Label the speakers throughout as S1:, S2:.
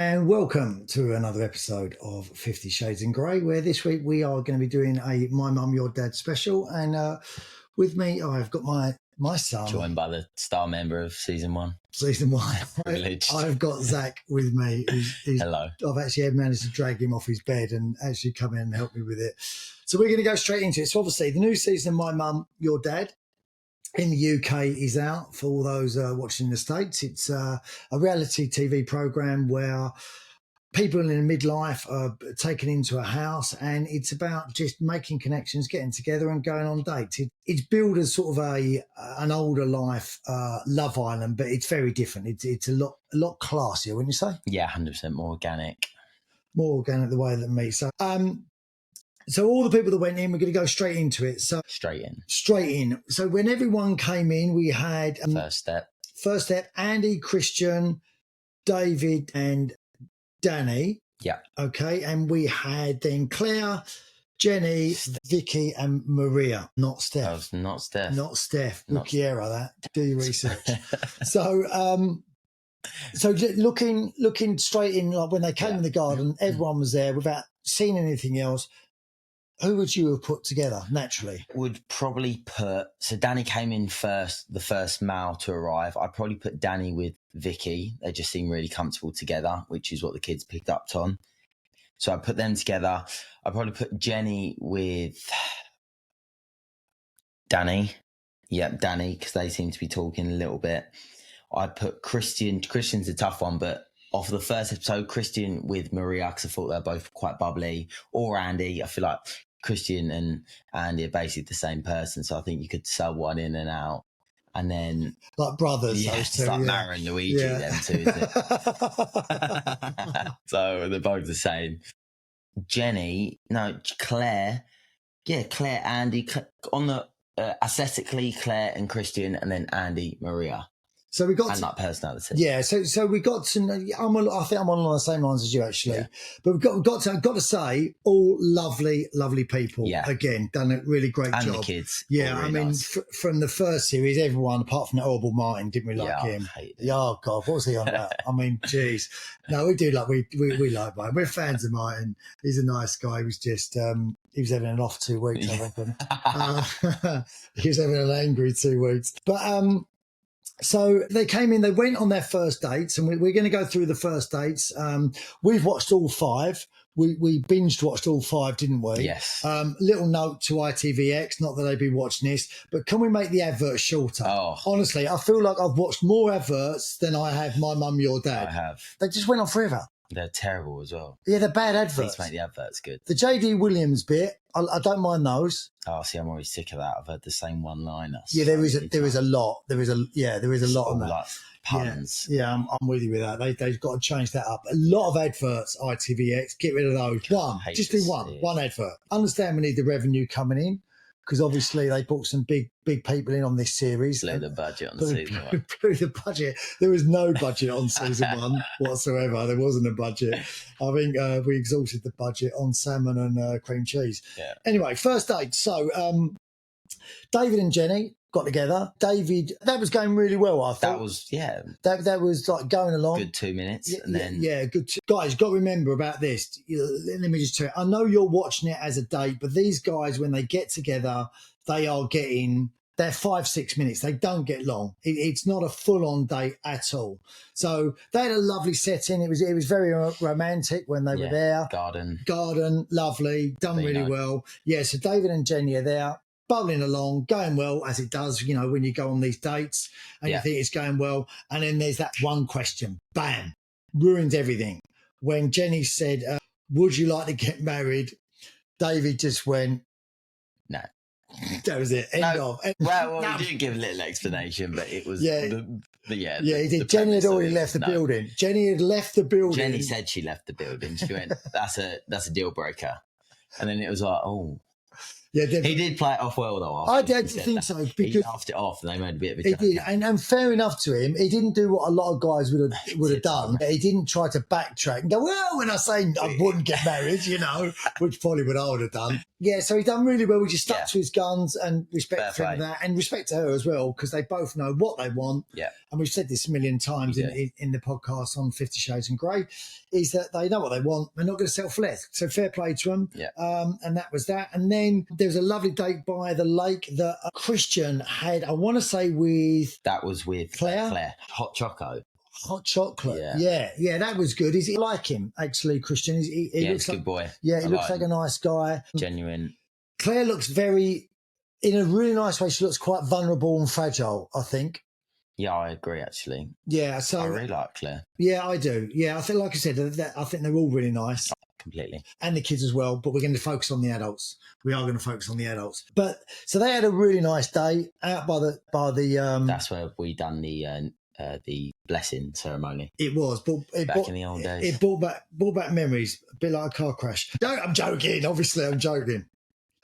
S1: And welcome to another episode of 50 Shades in Grey, where this week we are going to be doing a My Mum, Your Dad special. And with me, I've got my son.
S2: Joined by the star member of season one.
S1: Season one.
S2: Privileged.
S1: I've got Zach with me.
S2: Hello.
S1: I've actually managed to drag him off his bed and actually come in and help me with it. So we're going to go straight into it. So obviously the new season of My Mum, Your Dad in the UK is out for all those watching in the States. It's a reality TV program where people in midlife are taken into a house, and it's about just making connections, getting together and going on dates. It's billed as sort of an older life Love Island, but it's very different. It's a lot classier, wouldn't you say?
S2: Yeah, 100% more organic.
S1: More organic the way that me. So all the people that went in, we're going to go straight into it. So
S2: Straight in.
S1: So when everyone came in, we had First step, Andy, Christian, David and Danny.
S2: Yeah.
S1: Okay. And we had then Claire, Jenny, Vicky and Maria. Not Steph.
S2: That was not Steph.
S1: Not Steph.
S2: Not
S1: Rookie error, that. Do your research. So looking straight in, like when they came in the garden, everyone was there without seeing anything else. Who would you have put together naturally?
S2: Would probably so Danny came in first, the first male to arrive. I'd probably put Danny with Vicky. They just seem really comfortable together, which is what the kids picked up on. So I put them together. I'd probably put Jenny with Danny. Yep, Danny, because they seem to be talking a little bit. I'd put Christian. Christian's a tough one, but off the first episode, Christian with Maria, because I thought they're both quite bubbly. Or Andy. I feel like Christian and Andy are basically the same person, so I think you could sell one in and out. And then
S1: like brothers,
S2: yeah,
S1: those two,
S2: it's like Mara and Luigi, them two, is it? So they're both the same. Claire, Andy, on the aesthetically, Claire and Christian, and then Andy, Maria.
S1: So we got
S2: and that personality.
S1: Yeah, so we got to know. I think I'm on the same lines as you actually. Yeah. But we've got to say, all lovely people.
S2: Yeah.
S1: Again, done a really great job.
S2: And the kids.
S1: Yeah,
S2: really
S1: I mean,
S2: nice.
S1: From the first series, everyone apart from the horrible Martin didn't really like him. Yeah, oh God, what was he on about? I mean, geez. No, we do like we like Martin. We're fans of Martin. He's a nice guy. He was just he was having an off 2 weeks, I reckon. He was having an angry 2 weeks, but so they came in, they went on their first dates, and we're going to go through the first dates. We've watched all 5. We binged watched all 5, didn't we?
S2: Yes.
S1: Little note to ITVX, not that they'd be watching this, but can we make the adverts shorter?
S2: Oh.
S1: Honestly, I feel like I've watched more adverts than I have My Mum, Your Dad.
S2: I have.
S1: They just went on forever.
S2: They're terrible as well.
S1: Yeah, they're bad adverts.
S2: Please make the adverts good.
S1: The J.D. Williams bit, I don't mind those.
S2: Oh, see, I'm always sick of that. I've heard the same one-liner.
S1: Yeah, there is a lot. There is a lot on that.
S2: Like puns.
S1: Yeah, I'm with you with that. They've got to change that up. A lot of adverts, ITVX, get rid of those. Just do one advert. Understand we need the revenue coming in, because obviously they brought some big people in on this series.
S2: Blew the budget on season 1.
S1: Blew the budget. There was no budget on season 1 whatsoever. There wasn't a budget. I think we exhausted the budget on salmon and cream cheese.
S2: Yeah.
S1: Anyway, first date. So David and Jenny got together. David, that was going really well, I thought.
S2: That was, yeah.
S1: That was like going along.
S2: Good 2 minutes.
S1: Yeah,
S2: and then...
S1: yeah, good. Guys, you've got to remember about this. Let me just tell you, I know you're watching it as a date, but these guys, when they get together, they're 5-6 minutes. They don't get long. It's not a full-on date at all. So they had a lovely setting. It was very romantic when they were there. Garden, lovely, done really well. Yeah, so David and Jenny are there, bubbling along, going well, as it does, when you go on these dates and you think it's going well. And then there's that one question, bam, ruins everything. When Jenny said, would you like to get married? David just went,
S2: no.
S1: That was it. End of.
S2: Well, we did give a little explanation, but it was... Yeah, he did.
S1: Jenny had already left the building. Jenny had left the building.
S2: Jenny said she left the building. She went, that's a deal breaker. And then it was like, oh...
S1: Yeah,
S2: he did play it off well though.
S1: I did think so
S2: he
S1: because
S2: laughed it off, and they made a bit of a
S1: he
S2: joke.
S1: did, and fair enough to him. He didn't do what a lot of guys would have done. He didn't try to backtrack and go, well, when I say I wouldn't get married, which probably what I would have done. Yeah, so he done really well. We just stuck to his guns and respect for that, and respect to her as well, because they both know what they want.
S2: Yeah,
S1: and we've said this a million times in the podcast on 50 Shades of Grey, is that they know what they want. They're not going to settle for less. So fair play to them.
S2: Yeah.
S1: And that was that. And then there was a lovely date by the lake that Christian had, I want to say
S2: that was with Claire. Hot choco.
S1: Hot chocolate. Yeah, that was good. Is he like him, actually, Christian? He looks
S2: he's a good boy.
S1: Yeah, he looks like a nice guy.
S2: Genuine.
S1: Claire looks in a really nice way, she looks quite vulnerable and fragile, I think.
S2: Yeah, I agree, actually.
S1: Yeah, so
S2: I really like Claire.
S1: Yeah, I do. Yeah, I think, like I said, I think they're all really nice.
S2: Completely.
S1: And the kids as well, but we're going to focus on the adults. We are going to focus on the adults. But so they had a really nice day out by the
S2: That's where we done the blessing ceremony.
S1: It was, but
S2: back in the old days.
S1: It brought back memories, a bit like a car crash. No, I'm joking. Obviously, I'm joking.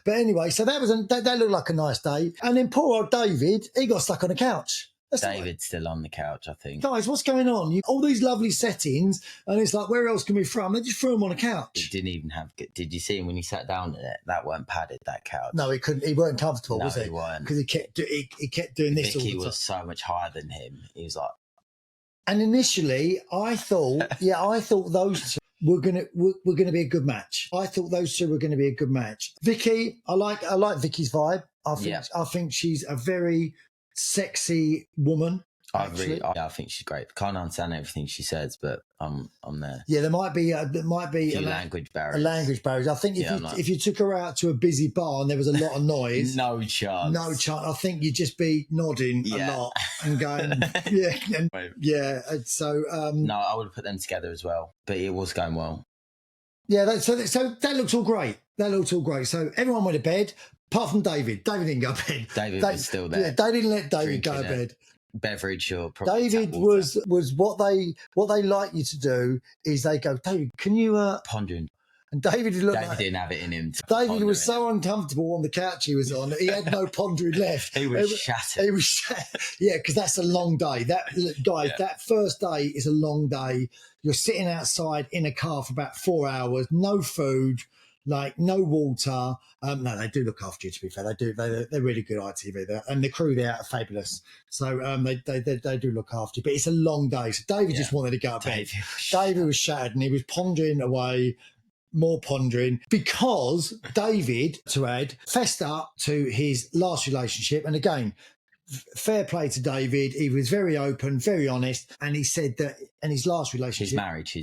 S1: But anyway, so that looked like a nice day. And then poor old David, he got stuck on the couch.
S2: David's still on the couch, I think.
S1: Guys, what's going on? All these lovely settings, and it's like, where else can we throw him? They just threw him on a couch.
S2: He didn't even have. Did you see him when he sat down in it? That weren't padded, that couch.
S1: No, he couldn't. He weren't comfortable, was he?
S2: He weren't.
S1: Because he kept doing this all the time.
S2: Vicky was so much higher than him. He was like.
S1: And initially, I thought those two were gonna be a good match. I thought those two were going to be a good match. Vicky, I like Vicky's vibe. I think she's a very sexy woman.
S2: I think she's great. Can't understand everything she says, but I'm there.
S1: Yeah, there might be a
S2: language barriers.
S1: A language barrier. I think if you took her out to a busy bar and there was a lot of noise,
S2: no chance.
S1: I think you'd just be nodding a lot and going, So
S2: no, I would have put them together as well, but it was going well.
S1: Yeah, so that looks all great. So everyone went to bed, apart from David. David didn't go to bed.
S2: David was still there.
S1: Yeah, they didn't let David go to bed.
S2: Beverage or probably
S1: David was what they like you to do is they go, David, can you
S2: pondering?
S1: And David
S2: didn't have it in him.
S1: David was so uncomfortable on the couch he was on. He had no pondering left.
S2: He was shattered.
S1: Yeah, because that's a long day. That first day is a long day. You're sitting outside in a car for about 4 hours, no food, like no water. No, they do look after you, to be fair. They do. They're really good ITV. And the crew there are fabulous. So they do look after you. But it's a long day. So David just wanted to go to bed. David was shattered and he was pondering away, more pondering, because David, to add, fessed up to his last relationship. And again, fair play to David. He was very open, very honest, and he said that in his last relationship,
S2: his marriage,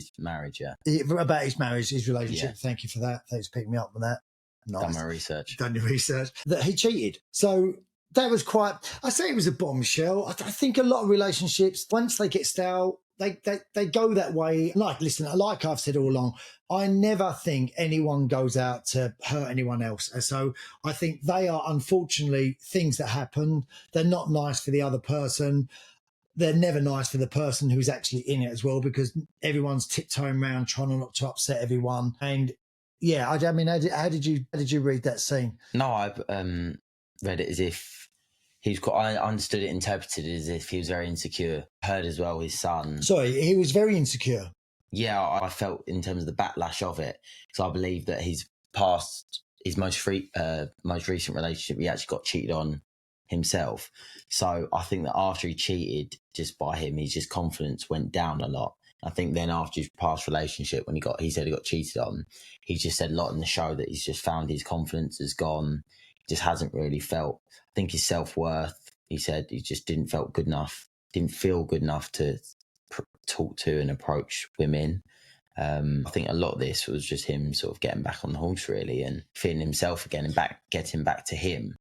S1: about his marriage, his relationship. Yeah. Thank you for that. Thanks for picking me up on that. Nice.
S2: Done my research.
S1: Done your research. That he cheated. So that was quite. I say it was a bombshell. I think a lot of relationships, once they get stale, they go that way. Like I've said all along, I never think anyone goes out to hurt anyone else. And so I think they are, unfortunately, things that happen. They're not nice for the other person. They're never nice for the person who's actually in it as well, because everyone's tiptoeing around trying not to upset everyone. And yeah, I mean, how did you read that scene?
S2: No, I've read it as if I understood it, interpreted it as if he was very insecure. Heard as well his son.
S1: Sorry, he was very insecure.
S2: Yeah, I felt in terms of the backlash of it. So I believe that his most recent relationship, he actually got cheated on himself. So I think that after he cheated, just by him, his confidence went down a lot. I think then after his past relationship, when he said he got cheated on, he just said a lot in the show that he's just found his confidence has gone. He just hasn't really felt. I think his self-worth, he said he just didn't feel good enough to talk to and approach women. I think a lot of this was just him sort of getting back on the horse, really, and feeling himself again and getting back to him.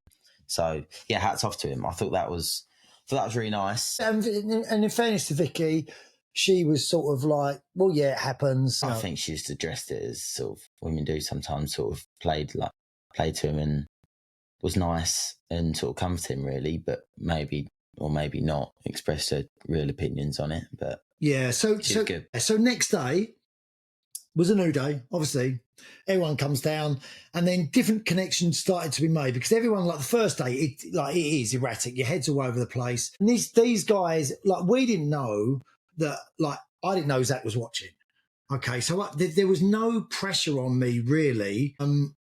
S2: So yeah, hats off to him. I thought that was really nice.
S1: And in fairness to Vicky, she was sort of like, well, yeah, it happens.
S2: I think she just addressed it as sort of women do sometimes, sort of played to him and was nice and sort of comforted him, really, but maybe or maybe not expressed her real opinions on it. But
S1: yeah, so
S2: good.
S1: So next day, was a new day, obviously. Everyone comes down, and then different connections started to be made because everyone, like the first day, it is erratic. Your head's all over the place. And these guys, like, we didn't know that, like, I didn't know Zach was watching. Okay, so there was no pressure on me, really.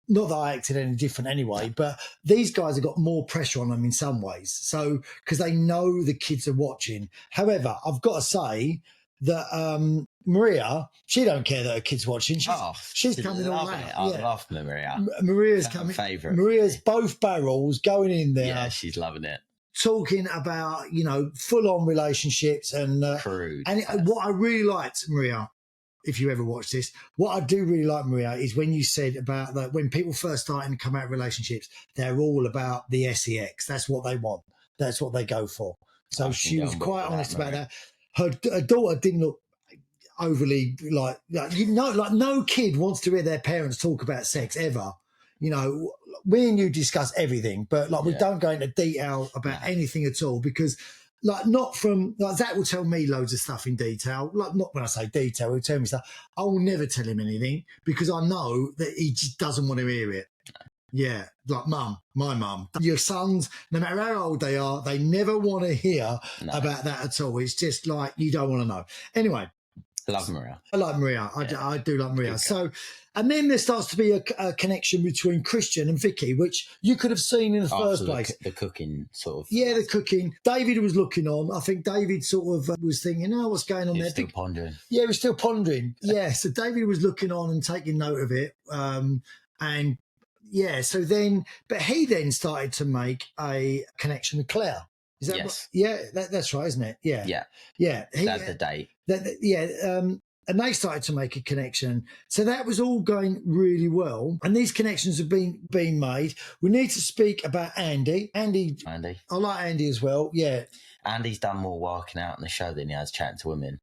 S1: Not that I acted any different anyway, but these guys have got more pressure on them in some ways. So, because they know the kids are watching. However, I've got to say that Maria, she don't care that her kid's watching. She's coming all out.
S2: I love Maria.
S1: Maria's
S2: That's
S1: coming.
S2: Favorite.
S1: Maria's both barrels going in there.
S2: Yeah, she's loving it.
S1: Talking about, full on relationships and
S2: Crude.
S1: And what I really liked, Maria, if you ever watch this, what I do really like, Maria, is when you said about that when people first start to come out of relationships, they're all about the sex. That's what they want. That's what they go for. So she was quite honest about that. Her daughter didn't look overly like no kid wants to hear their parents talk about sex ever. Me and you discuss everything, but we don't go into detail about anything at all because not from Zach will tell me loads of stuff in detail. Not when I say detail, he'll tell me stuff. I will never tell him anything because I know that he just doesn't want to hear it. Yeah, like my mum. Your sons, no matter how old they are, they never want to hear about that at all. It's just like you don't want to know. Anyway.
S2: I love Maria.
S1: I like Maria. I do like Maria. So, and then there starts to be a connection between Christian and Vicky, which you could have seen in the first place.
S2: The cooking sort of.
S1: Yeah, the cooking. David was looking on. I think David sort of was thinking, what's going on there?
S2: Still pondering.
S1: Yeah, he was still pondering. Yeah, so David was looking on and taking note of it. And yeah, so then, but he then started to make a connection with Claire. Is that
S2: yes.
S1: That's right, isn't it? Yeah.
S2: That's the date.
S1: And they started to make a connection. So that was all going really well. And these connections have been made. We need to speak about Andy. Andy. I like Andy as well. Yeah.
S2: Andy's done more working out in the show than he has chatting to women.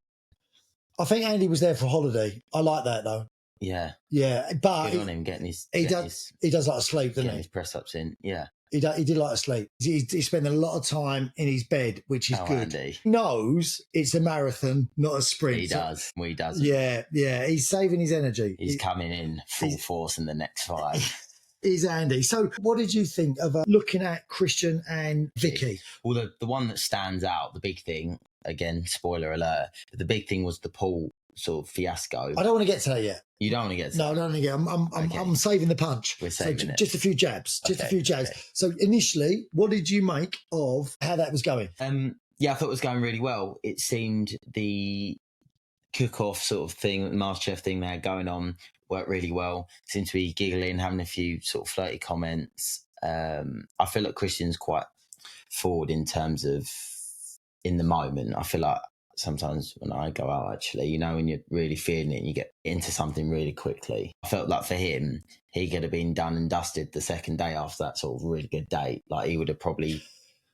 S1: I think Andy was there for a holiday. I like that though.
S2: Yeah.
S1: Yeah. But
S2: good on him getting his.
S1: He does like to sleep, doesn't he?
S2: His press ups in. Yeah.
S1: He did like to sleep. He spent a lot of time in his bed, which is good.
S2: Andy.
S1: He knows it's a marathon, not a sprint.
S2: He does. Well, he does.
S1: Yeah. He's saving his energy.
S2: He's coming in full force in the next 5.
S1: He's Andy. So what did you think of looking at Christian and Vicky?
S2: Well, the one that stands out, the big thing, again, spoiler alert, but the big thing was the pool sort of fiasco.
S1: I don't want to get to that yet.
S2: You don't want to get to that?
S1: No, I don't want to get I'm saving the punch.
S2: We're saving it.
S1: Just a few jabs. Okay. So initially, what did you make of how that was going?
S2: Yeah, I thought it was going really well. It seemed the cook-off sort of thing, MasterChef thing they had going on worked really well. Seemed to be giggling, having a few sort of flirty comments. I feel like Christian's quite forward in terms of in the moment. I feel like sometimes when I go out, actually, when you're really feeling it and you get into something really quickly. I felt like for him, he could have been done and dusted the second day after that sort of really good date. Like he would have probably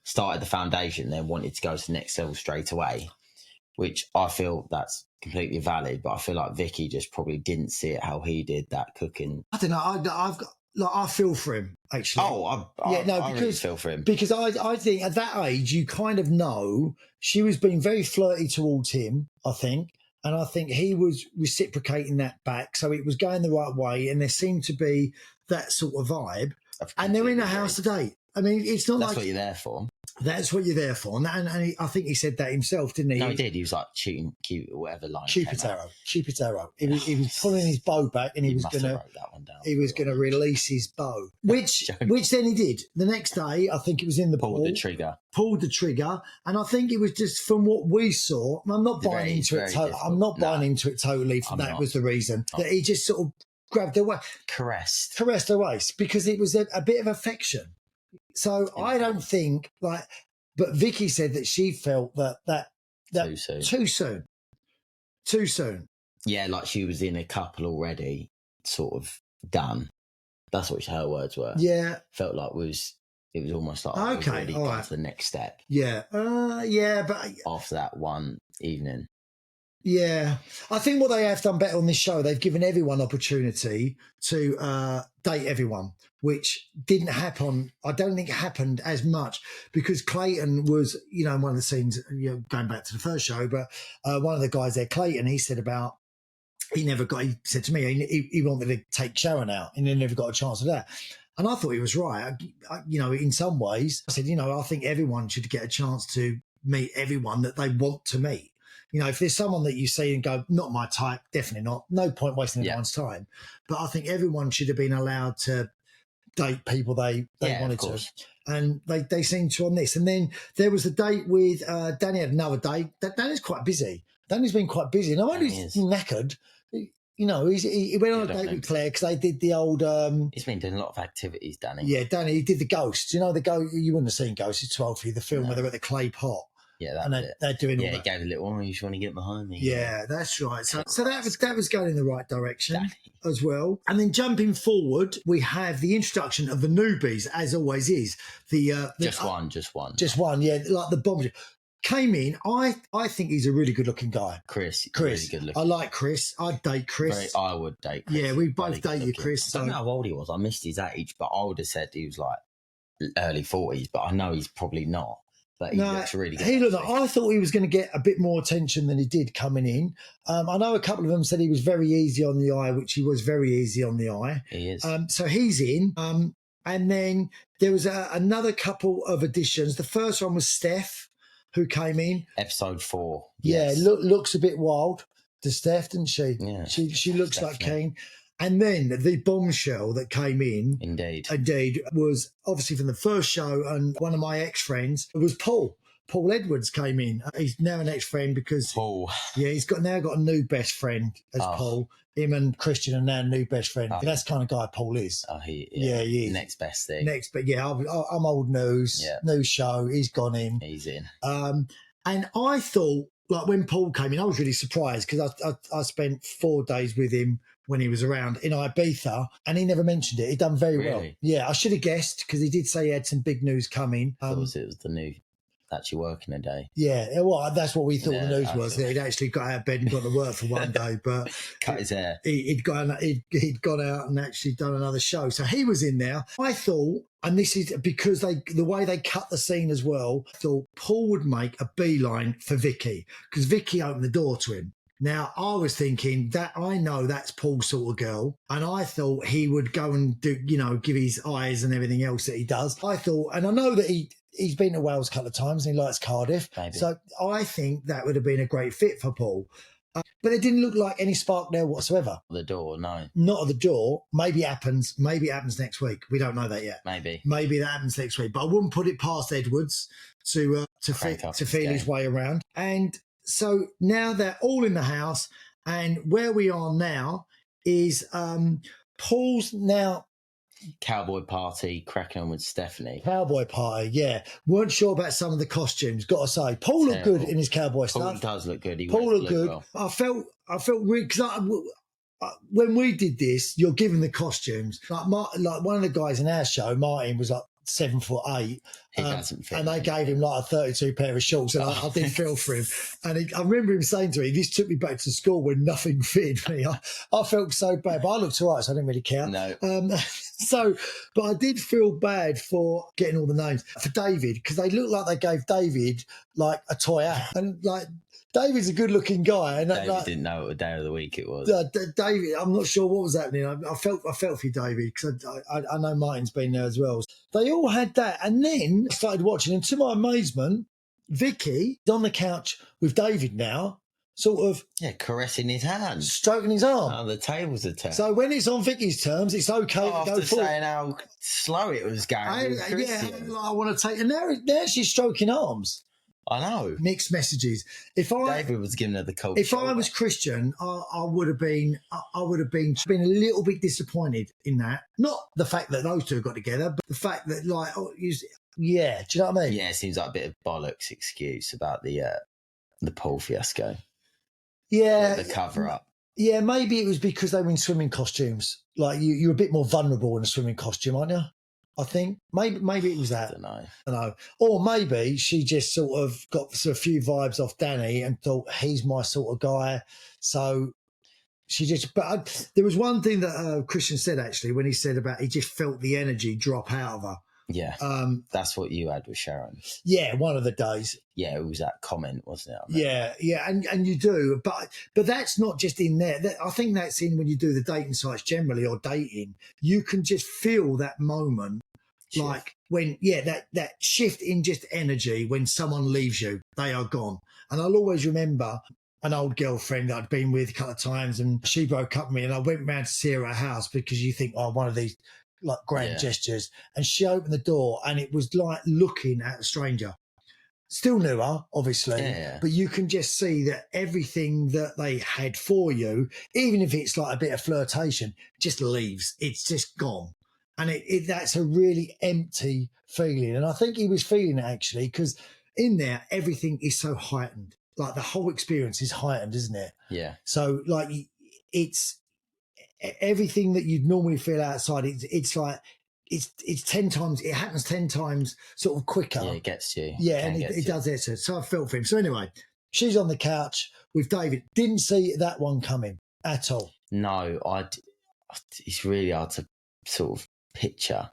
S2: started the foundation, then wanted to go to the next level straight away, which I feel that's completely valid. But I feel like Vicky just probably didn't see it how he did that cooking.
S1: I don't know. I feel for him, actually.
S2: I really feel for him.
S1: Because I think at that age, you kind of know she was being very flirty towards him, I think. And I think he was reciprocating that back. So it was going the right way. And there seemed to be that sort of vibe. And they're in a house today. I mean, it's not
S2: That's what you're there for.
S1: That's what you're there for. And I think he said that himself, didn't he?
S2: No, he did. He was like shooting cute or whatever line.
S1: Cupid's arrow. He was pulling his bow back and he was going to release his bow, which then he did. The next day, I think it was in the pool. Pulled the trigger. And I think it was just from what we saw. I'm not buying into it totally. That was the reason that he just sort of grabbed her waist.
S2: Caressed
S1: her waist because it was a bit of affection. So I don't think but Vicky said that she felt that too soon.
S2: Yeah, like she was in a couple already, sort of done. That's what her words were.
S1: Yeah,
S2: felt like it was almost like
S1: okay, all right,
S2: to the next step.
S1: Yeah, but
S2: after that one evening.
S1: Yeah, I think what they have done better on this show, they've given everyone opportunity to date everyone, which didn't happen. I don't think it happened as much because Clayton was, in one of the scenes, going back to the first show, but one of the guys there, Clayton, he said about he never got. He said to me he wanted to take Sharon out, and he never got a chance of that. And I thought he was right. In some ways, I said, I think everyone should get a chance to meet everyone that they want to meet. If there's someone that you see and go, not my type, definitely not. No point wasting anyone's time. But I think everyone should have been allowed to date people they wanted to. And they seemed to on this. And then there was a date with Danny had another date. Danny's quite busy. Danny's been quite busy. And I know he's knackered. He went on a date with Claire because they did the old...
S2: he's been doing a lot of activities, Danny.
S1: Yeah, Danny, he did the Ghost. The Ghost, you wouldn't have seen Ghost, it's 12 for you, the film where they're at the clay pot.
S2: Yeah, that's it.
S1: They're doing all
S2: that.
S1: Yeah,
S2: he gave a little one, you just want to get behind me.
S1: Yeah, that's right. So that was going in the right direction as well. And then jumping forward, we have the introduction of the newbies, as always is. Just one. Just one, yeah, like the bomb. Came in, I think he's a really good looking guy.
S2: Chris, really good looking.
S1: I like Chris. I'd date Chris.
S2: I would date Chris.
S1: Yeah, we both dated Chris.
S2: I don't know how old he was. I missed his age, but I would have said he was like early 40s, but I know he's probably not. But he looks really good.
S1: I thought he was going to get a bit more attention than he did coming in. I know a couple of them said he was very easy on the eye, which he was very easy on the eye.
S2: He is.
S1: So he's in. And then there was another couple of additions. The first one was Steph, who came in.
S2: Episode 4.
S1: Yeah,
S2: yes.
S1: looks a bit wild to Steph, doesn't she?
S2: Yeah.
S1: She looks like Kane. And then the bombshell that came in, indeed, was obviously from the first show, and one of my ex-friends was Paul. Paul Edwards came in. He's now an ex-friend because
S2: Paul.
S1: Yeah, he's now got a new best friend as Paul. Him and Christian are now new best friend. That's the kind of guy Paul is.
S2: He is.
S1: Next
S2: best thing.
S1: But I'm old news. Yeah. New show. He's gone in.
S2: He's in.
S1: And I thought, like when Paul came in, I was really surprised because I spent 4 days with him when he was around in Ibiza, and he never mentioned it. He done very well. Yeah, I should have guessed because he did say he had some big news coming.
S2: It was the new actually working a day.
S1: Yeah, well, that's what we thought the news was. That he'd actually got out of bed and gone to work for one day, but
S2: cut his hair.
S1: He'd gone out and actually done another show. So he was in there. I thought, and this is because the way they cut the scene as well, I thought Paul would make a beeline for Vicky because Vicky opened the door to him. Now, I was thinking that I know that's Paul's sort of girl, and I thought he would go and do, give his eyes and everything else that he does. I thought, and I know that he's been to Wales a couple of times and he likes Cardiff. Maybe. So I think that would have been a great fit for Paul. But it didn't look like any spark there whatsoever.
S2: The door, no.
S1: Not at the door. Maybe it happens. Maybe it happens next week. We don't know that yet. Maybe that happens next week. But I wouldn't put it past Edwards to feel his way around. And so now they're all in the house, and where we are now is Paul's now...
S2: Cowboy party, cracking on with Stephanie.
S1: Cowboy party, yeah. Weren't sure about some of the costumes, got to say. Paul looked good in his cowboy stuff.
S2: Paul does look good.
S1: Paul looked good. Well. I felt really... Because when we did this, you're given the costumes. Like one of the guys in our show, Martin, was like 7'8".
S2: He doesn't fit.
S1: And they gave him like a 32 pair of shorts, and I didn't feel for him. And I remember him saying to me, "This took me back to school when nothing fitted me." I felt so bad, but I looked all right, so I didn't really care.
S2: No.
S1: But I did feel bad for getting all the names for David because they looked like they gave David like a toy hat, and like. David's a good-looking guy, and
S2: David didn't know what day of the week it was.
S1: David, I'm not sure what was happening. I felt for you, David, because I know Martin's been there as well. They all had that, and then I started watching, and to my amazement, Vicky is on the couch with David now, sort of
S2: caressing his hand,
S1: stroking his arm.
S2: Oh, the tables are turned.
S1: So when it's on Vicky's terms, it's okay to go
S2: after
S1: forward.
S2: saying how slow it was going.
S1: I want to take, and now she's stroking arms.
S2: I know.
S1: Mixed messages.
S2: David was giving her the cold.
S1: If I was Christian, I would have been a little bit disappointed in that. Not the fact that those two got together, but the fact that do you know what I mean?
S2: Yeah, it seems like a bit of bollocks excuse about the Paul fiasco.
S1: Yeah,
S2: the cover up.
S1: Yeah, maybe it was because they were in swimming costumes. Like you're a bit more vulnerable in a swimming costume, aren't you? I think maybe it was that.
S2: I don't know.
S1: Or maybe she just sort of got a few vibes off Danny and thought he's my sort of guy. So she just. But there was one thing that Christian said actually when he said about he just felt the energy drop out of her.
S2: Yeah. That's what you had with Sharon.
S1: Yeah, one of the days.
S2: Yeah, it was that comment, wasn't it?
S1: Yeah, and you do, but that's not just in there. I think that's in when you do the dating sites generally or dating. You can just feel that moment,
S2: Shift.
S1: like when that shift in just energy when someone leaves you, they are gone. And I'll always remember an old girlfriend that I'd been with a couple of times, and she broke up with me, and I went round to see her at her house because you think, oh, one of these like grand gestures, and she opened the door, and it was like looking at a stranger. Still knew her, obviously, but you can just see that everything that they had for you, even if it's like a bit of flirtation, just leaves. It's just gone. And that's a really empty feeling. And I think he was feeling it actually, because in there, everything is so heightened. Like the whole experience is heightened, isn't it?
S2: Yeah.
S1: So like it's everything that you'd normally feel outside. It's like, it's 10 times, it happens 10 times sort of quicker.
S2: Yeah, it gets you.
S1: Yeah, and it does it. So I felt for him. So anyway, she's on the couch with David. Didn't see that one coming at all.
S2: No, it's really hard to sort of picture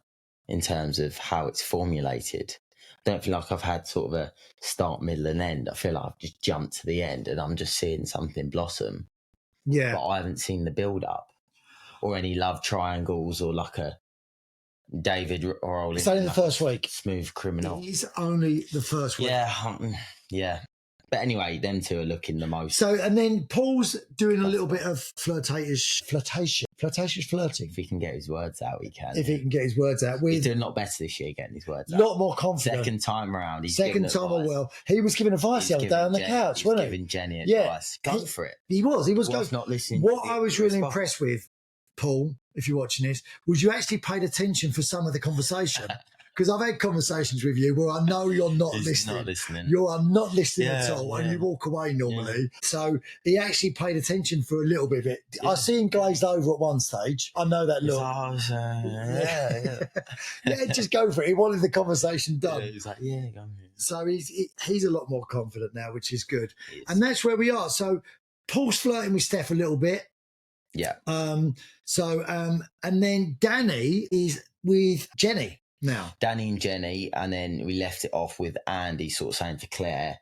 S2: in terms of how it's formulated. I don't feel like I've had sort of a start, middle and end. I feel like I've just jumped to the end and I'm just seeing something blossom.
S1: Yeah.
S2: But I haven't seen the build up or any love triangles or like a David or all.
S1: It's only the first week.
S2: Smooth criminal.
S1: It is only the first week.
S2: Yeah. But anyway, them two are looking the most.
S1: So, and then Paul's doing a little bit of flirtatious flirting.
S2: If he can get his words out, he can.
S1: If he can get his words out.
S2: He's doing a lot better this year getting his words out.
S1: A lot more confident.
S2: Second time around.
S1: He was giving advice the other day on the couch, wasn't he?
S2: Giving Jenny advice. Go for it.
S1: He was
S2: not listening.
S1: What I was really impressed with, Paul, if you're watching this, was you actually paid attention for some of the conversation. Because I've had conversations with you where I know you're not listening. You are not listening at all, and you walk away normally. Yeah. So he actually paid attention for a little bit of it. Yeah. I see him glazed over at one stage. I know that look. Just go for it. He wanted the conversation done.
S2: Yeah, he's like, go for it.
S1: So he's a lot more confident now, which is good. And that's where we are. So Paul's flirting with Steph a little bit.
S2: Yeah.
S1: And then Danny is with Jenny. Now,
S2: Danny and Jenny, and then we left it off with Andy sort of saying to Claire,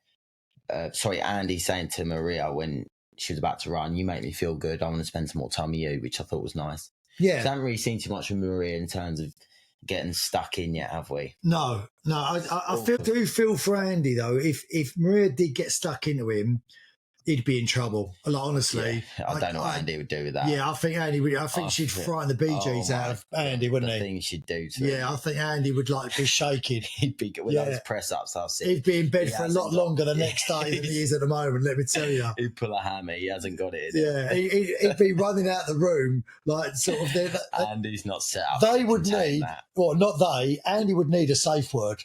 S2: Andy saying to Maria when she was about to run, "You make me feel good. I want to spend some more time with you," which I thought was nice.
S1: Yeah.
S2: So I haven't really seen too much from Maria in terms of getting stuck in yet, have we?
S1: No. I do feel for Andy though. If Maria did get stuck into him, he'd be in trouble. Like, honestly,
S2: I don't know what Andy would do with that.
S1: Yeah, I think Andy would. I think she'd frighten the BGs out of Andy, wouldn't he?
S2: The things she'd do to him.
S1: I think Andy would be shaking.
S2: He'd be with those press ups.
S1: He'd be in bed for a lot longer the next day than he is at the moment. Let me tell you.
S2: He'd pull a hammer. He hasn't got it.
S1: He'd be running out the room like sort of.
S2: Andy's not set up.
S1: They would need. Well, not they. Andy would need a safe word.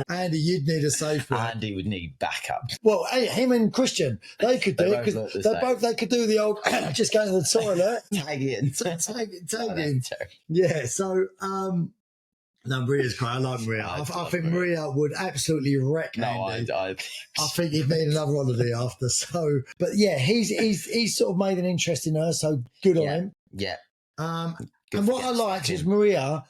S1: Andy, you'd need a safe word.
S2: Andy would need backup.
S1: Well, him and Christian, they could do it because they could do the old just go to the toilet,
S2: tag in.
S1: Yeah. So no, Maria's great. I like Maria. I think Maria would absolutely wreck Andy.
S2: I
S1: think he'd need another holiday after. So, but yeah, he's sort of made an interest in her. So good on him.
S2: Yeah.
S1: And what I liked is Maria.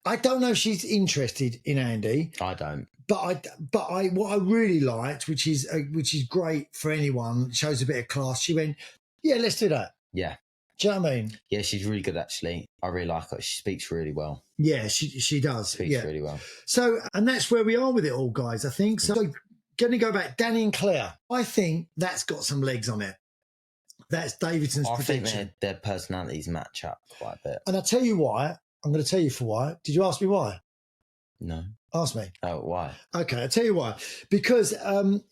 S1: I don't know if she's interested in Andy.
S2: I don't.
S1: But what I really liked, which is great for anyone, shows a bit of class. She went, yeah, let's do that.
S2: Yeah.
S1: Do you know what I mean?
S2: Yeah, she's really good actually. I really like her. She speaks really well.
S1: Yeah, she does.
S2: Speaks really well.
S1: So, and that's where we are with it all, guys. I think so. Going to go back, Danny and Claire. I think that's got some legs on it. That's Davidson's prediction.
S2: I think their personalities match up quite a bit.
S1: And I'll tell you why. I'm going to tell you for why. Did you ask me why?
S2: No.
S1: Ask me.
S2: Oh, why?
S1: Okay, I'll tell you why. Because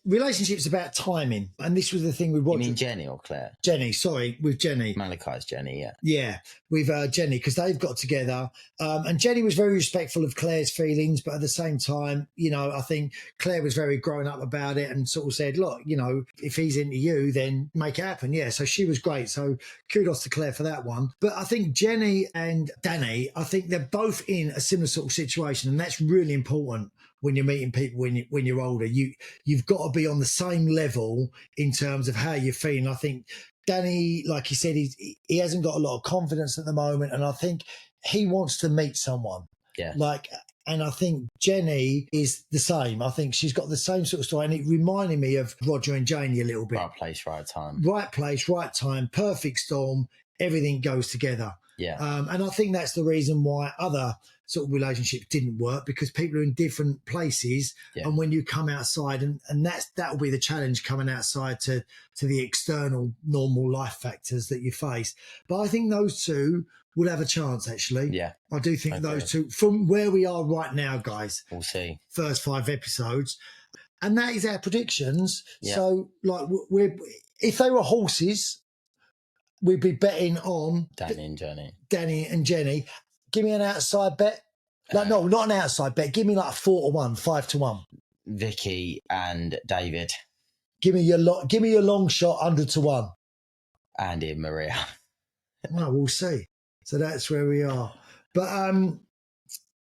S1: relationships about timing. And this was the thing we watched.
S2: You mean Jenny or Claire?
S1: Jenny, sorry, with Jenny.
S2: Malachi's Jenny, yeah.
S1: Yeah, with Jenny, because they've got together. And Jenny was very respectful of Claire's feelings, but at the same time, I think Claire was very grown up about it and sort of said, look, if he's into you, then make it happen. Yeah, so she was great. So kudos to Claire for that one. But I think Jenny and Danny, I think they're both in a similar sort of situation. And that's really important when you're meeting people when you're older. You've got to be on the same level in terms of how you're feeling. I think Danny, like he said, he hasn't got a lot of confidence at the moment, and I think he wants to meet someone.
S2: Yeah.
S1: Like And I think Jenny is the same. I think she's got the same sort of story. And it reminded me of Roger and Janie a little bit.
S2: Right place, right time.
S1: Right place, right time, perfect storm. Everything goes together.
S2: Yeah.
S1: And I think that's the reason why other sort of relationships didn't work, because people are in different places.
S2: Yeah.
S1: And when you come outside, and that'll be the challenge, coming outside to the external normal life factors that you face. But I think those two will have a chance, actually.
S2: Yeah.
S1: I do think those two, from where we are right now, guys.
S2: We'll see.
S1: First 5 episodes. And that is our predictions.
S2: Yeah.
S1: So, like, if they were horses, we'd be betting on
S2: Danny and Jenny.
S1: Danny and Jenny. Give me an outside bet. No, not an outside bet. Give me like 4-1, 5-1.
S2: Vicky and David.
S1: Give me your long shot, 100-1.
S2: Andy and Maria.
S1: Well, we'll see. So that's where we are. But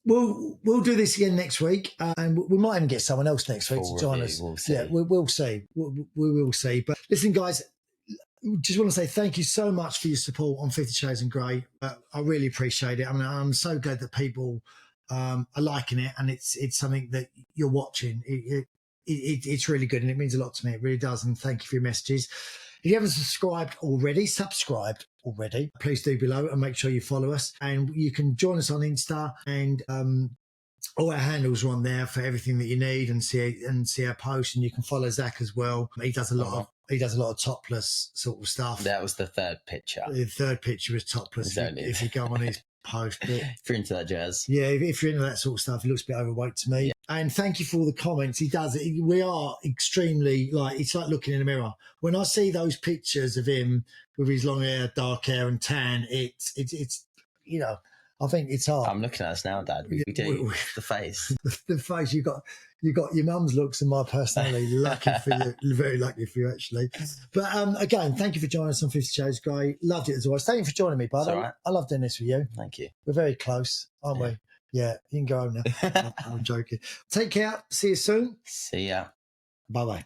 S1: we'll do this again next week, and we might even get someone else next week to join us.
S2: We'll see.
S1: Yeah, we'll see. We will see. But listen, guys, just want to say thank you so much for your support on 50 Shades of Grey. I really appreciate it. I mean, I'm so glad that people are liking it, and it's something that you're watching. It's really good, and it means a lot to me. It really does. And thank you for your messages. If you haven't subscribed already, please do below and make sure you follow us. And you can join us on Insta, and all our handles are on there for everything that you need, and see our posts. And you can follow Zach as well. He does a lot of topless sort of stuff.
S2: That was the third picture.
S1: The third picture was topless. If you go on his post, but,
S2: if you're into that jazz,
S1: yeah, if you're into that sort of stuff, he looks a bit overweight to me. Yeah. And thank you for all the comments. He does it. We are extremely, like, it's like looking in a mirror. When I see those pictures of him with his long hair, dark hair, and tan, it's you know, I think it's hard.
S2: I'm looking at us now, Dad. We do the face.
S1: The face. You got your mum's looks and my personality. Lucky for you, very lucky for you, actually. But again, thank you for joining us on 50 Shades of Grey. Loved it as always. Thank you for joining me, bud.
S2: Right.
S1: I love doing this with you.
S2: Thank you.
S1: We're very close, aren't we? Yeah, you can go home now. I'm joking. Take care. See you soon.
S2: See ya.
S1: Bye bye.